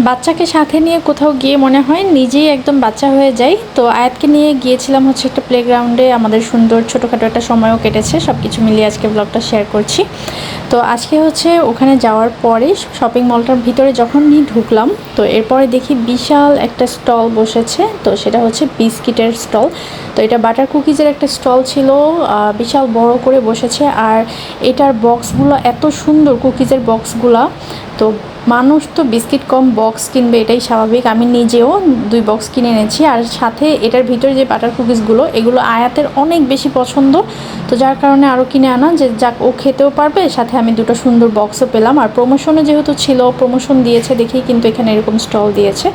বাচ্চাকে সাথে নিয়ে কোথাও গিয়ে মনে হয় নিজেই একদম বাচ্চা হয়ে যাই। তো আয়াতকে নিয়ে গিয়েছিলাম হচ্ছে একটা প্লেগ্রাউন্ডে, আমাদের সুন্দর ছোটোখাটো একটা সময়ও কেটেছে। সব কিছু মিলিয়ে আজকে ব্লগটা শেয়ার করছি। তো আজকে হচ্ছে ওখানে যাওয়ার পরে শপিং মলটার ভিতরে যখনই ঢুকলাম, তো এরপরে দেখি বিশাল একটা স্টল বসেছে। তো সেটা হচ্ছে বিস্কিটের স্টল। তো এটা বাটার কুকিজের একটা স্টল ছিল, বিশাল বড় করে বসেছে। আর এটার বক্সগুলো এত সুন্দর, কুকিজের বক্সগুলো। তো মানুষ তো বিস্কিট কম বক্স কিনবে, এটাই স্বাভাবিক। আমি নিজেও 2 বক্স কিনে এনেছি। আর সাথে এটার ভিতরে যে বাটার কুকিজগুলো, এগুলো আয়াতের অনেক বেশি পছন্দ। তো যার কারণে আরও কিনে আনা, যে যাক ও খেতেও পারবে, সাথে আমি 2টো সুন্দর বক্সও পেলাম। আর প্রমোশনে যেহেতু ছিল, প্রমোশন দিয়েছে দেখেই কিন্তু এখানে এরকম স্টল দিয়েছে।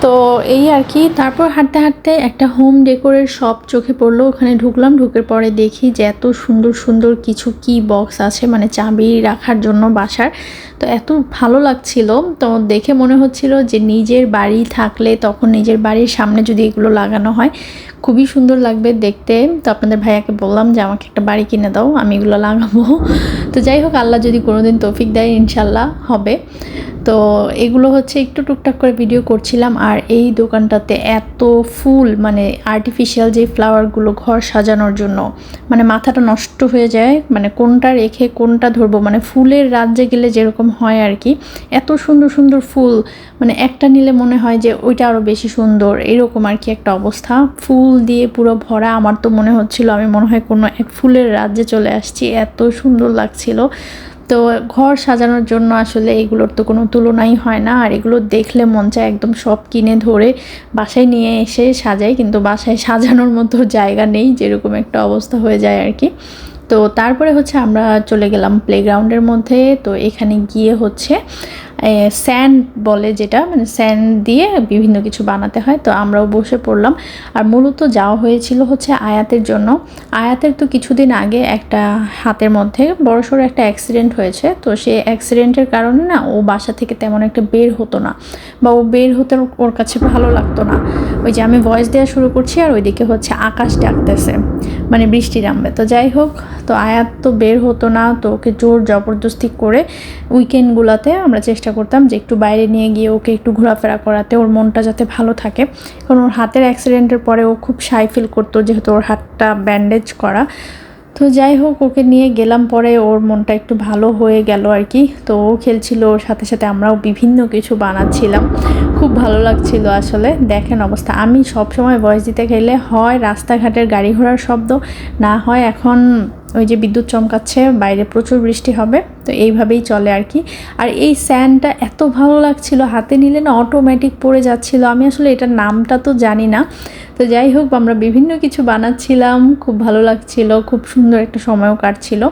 তো এই আর কি। তারপর হাঁটতে হাঁটতে একটা হোম ডেকোরের শপ চোখে পড়লো, ওখানে ঢুকলাম। ঢুকের পরে দেখি যে এত সুন্দর সুন্দর কিছু কি বক্স আছে, মানে চাবি রাখার জন্য বাসার। তো এত ভালো লাগছিল, তো দেখে মনে হচ্ছিল যে নিজের বাড়ি থাকলে তখন নিজের বাড়ির সামনে যদি এগুলো লাগানো হয় খুবই সুন্দর লাগবে দেখতে। তো আপনাদের ভাইয়াকে বললাম যে আমাকে একটা বাড়ি কিনে দাও, আমি এগুলো লাগাবো। তো যাই হোক, আল্লাহ যদি কোনোদিন তৌফিক দেয় ইনশাল্লাহ হবে। তো এগুলো হচ্ছে একটু টুকটাক করে ভিডিও করছিলাম। আর এই দোকানটাতে এত ফুল, মানে আর্টিফিশিয়াল যে ফ্লাওয়ারগুলো ঘর সাজানোর জন্য, মানে মাথাটা নষ্ট হয়ে যায়, মানে কোনটা রেখে কোনটা ধরবো। মানে ফুলের রাজ্যে গেলে যেরকম হয় আর কি, এত সুন্দর সুন্দর ফুল, মানে একটা নিলে মনে হয় যে ওইটা আরও বেশি সুন্দর, এরকম আর কি একটা অবস্থা। ফুল দিয়ে পুরো ভরা। আমার তো মনে হচ্ছিল আমি মনে হয় কোনো এক ফুলের রাজ্যে চলে আসছি, এত সুন্দর লাগছিল। তো ঘর সাজানোর জন্য আসলে এগুলোর তো কোনো তুলনাই হয় না। আর এগুলো দেখলে মন চায় একদম সব কিনে ধরে বাসায় নিয়ে এসে সাজাই, কিন্তু বাসায় সাজানোর মতো জায়গা নেই, যেরকম একটা অবস্থা হয়ে যায় আর কি। তো তারপরে হচ্ছে আমরা চলে গেলাম প্লেগ্রাউন্ডের মধ্যে। তো এখানে গিয়ে হচ্ছে স্যান্ড বলে যেটা, মানে স্যান্ড দিয়ে বিভিন্ন কিছু বানাতে হয়। তো আমরাও বসে পড়লাম। আর মূলত যাওয়া হয়েছিল হচ্ছে আয়াতের জন্য। আয়াতের তো কিছুদিন আগে একটা হাতের মধ্যে বড়সড় একটা অ্যাক্সিডেন্ট হয়েছে। তো সেই অ্যাক্সিডেন্টের কারণে না ও বাসা থেকে তেমন একটা বের হতো না, বা ও বের হতে ওর কাছে ভালো লাগতো না। ওই যে আমি ভয়েস দেওয়া শুরু করছি আর ওইদিকে হচ্ছে আকাশ ডাকতেছে, মানে বৃষ্টি নামবে। তো যাই হোক, তো আয়াত তো বের হতো না। তো ওকে জোর জবরদস্তি করে উইকেন্ডগুলোতে আমরা চেষ্টা করতাম যে একটু বাইরে নিয়ে গিয়ে ওকে একটু ঘোরাফেরা করাতে, ওর মনটা যাতে ভালো থাকে। কারণ ওর হাতের অ্যাক্সিডেন্টের পরে ও খুব শাই ফিল করতো, যেহেতু ওর হাতটা ব্যান্ডেজ করা। তো যাই হোক, ওকে নিয়ে গেলাম, পরে ওর মনটা একটু ভালো হয়ে গেল আর কি। তো ও খেলছিল, ওর সাথে সাথে আমরাও বিভিন্ন কিছু বানাচ্ছিলাম। খুব ভালো লাগছিল আসলে। দেখেন অবস্থা, আমি সব সময় ভয়েস দিতে গেলে হয় রাস্তাঘাটের গাড়ি ঘোড়ার শব্দ, না হয় এখন ওই যে বিদ্যুৎ চমকাচ্ছে, বাইরে প্রচুর বৃষ্টি হবে। তো এইভাবেই চলে আর কি। আর এই স্যান্ডটা এত ভালো লাগছিল, হাতে নিলে না অটোমেটিক পড়ে যাচ্ছিল। আমি আসলে এটার নামটা তো জানি না। তো যাই হোক, আমরা বিভিন্ন কিছু বানাচ্ছিলাম, খুব ভালো লাগছিল, খুব সুন্দর একটা সময়ও কাটছিল।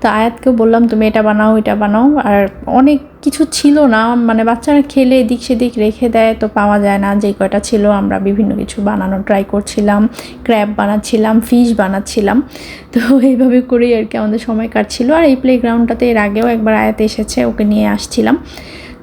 তো আয়াতকেও বললাম তুমি এটা বানাও, এটা বানাও। আর অনেক কিছু ছিল না, মানে বাচ্চারা খেলে এদিক সেদিক রেখে দেয়, তো পাওয়া যায় না। যে কয়টা ছিল আমরা বিভিন্ন কিছু বানানোর ট্রাই করছিলাম, ক্র্যাব বানাচ্ছিলাম, ফিশ বানাচ্ছিলাম। তো এইভাবে করেই আর কি আমাদের সময় কাটছিল। আর এই প্লেগ্রাউন্ডটাতে এর আগেও একবার আয়াত এসেছে, ওকে নিয়ে আসছিলাম।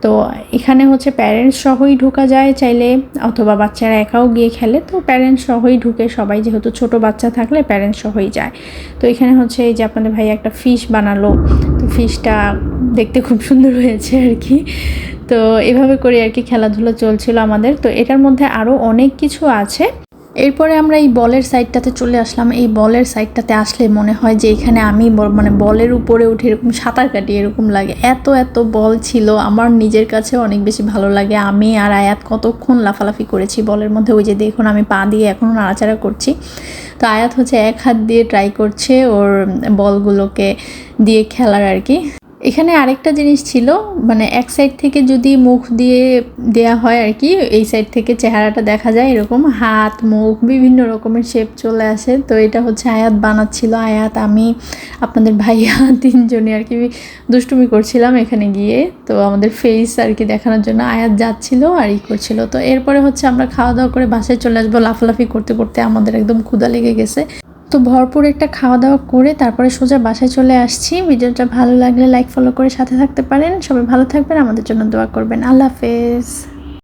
তো এখানে হচ্ছে প্যারেন্টস সহই ঢোকা যায় চাইলে, অথবা বাচ্চারা একাও গিয়ে খেলে। তো প্যারেন্টস সহই ঢুকে সবাই, যেহেতু ছোট বাচ্চা থাকলে প্যারেন্টস সহই যায়। তো এখানে হচ্ছে এই যে আপনাদের ভাই একটা ফিশ বানালো। তো ফিশটা দেখতে খুব সুন্দর হয়েছে আর কি। তো এভাবে করে আর কি খেলাধুলা চলছিল আমাদের। তো এটার মধ্যে আরও অনেক কিছু আছে। এরপরে আমরা এই বলের সাইডটাতে চলে আসলাম। এই বলের সাইডটাতে আসলে মনে হয় যে এখানে আমি মানে বলের উপরে উঠে এরকম সাঁতার কাটি, এরকম লাগে। এত এত বল ছিল, আমার নিজের কাছে অনেক বেশি ভালো লাগে। আমি আর আয়াত কতক্ষণ লাফালাফি করেছি বলের মধ্যে। ওই যে দেখুন আমি পা দিয়ে এখনও নাড়াচাড়া করছি। তো আয়াত হচ্ছে এক হাত দিয়ে ট্রাই করছে ওর বলগুলোকে দিয়ে খেলার আর কি। এখানে আরেকটা জিনিস ছিল, মানে এক সাইড থেকে যদি মুখ দিয়ে দেয়া হয় আর কি, এই সাইড থেকে চেহারাটা দেখা যায়, এরকম হাত মুখ বিভিন্ন রকমের শেপ চলে আসে। তো এটা হচ্ছে আয়াত বানাচ্ছিল, আয়াত আমি আপনাদের ভাইয়া তিনজনে আর কি দুষ্টুমি করছিলাম এখানে গিয়ে। তো আমাদের ফেস আর কি দেখানোর জন্য আয়াত যাচ্ছিল আর ই করছিল। তো এরপরে হচ্ছে আমরা খাওয়া দাওয়া করে বাসায় চলে আসবো। লাফালাফি করতে করতে আমাদের একদম ক্ষুধা লেগে গেছে। তো ভরপুর একটা খাওয়া দাওয়া করে তারপরে সোজা বাসায় চলে আসছি। ভিডিওটা ভালো লাগলে লাইক ফলো করে সাথে থাকতে পারেন। সবাই ভালো থাকবেন, আমাদের জন্য দোয়া করবেন। আল্লাহ হাফেজ।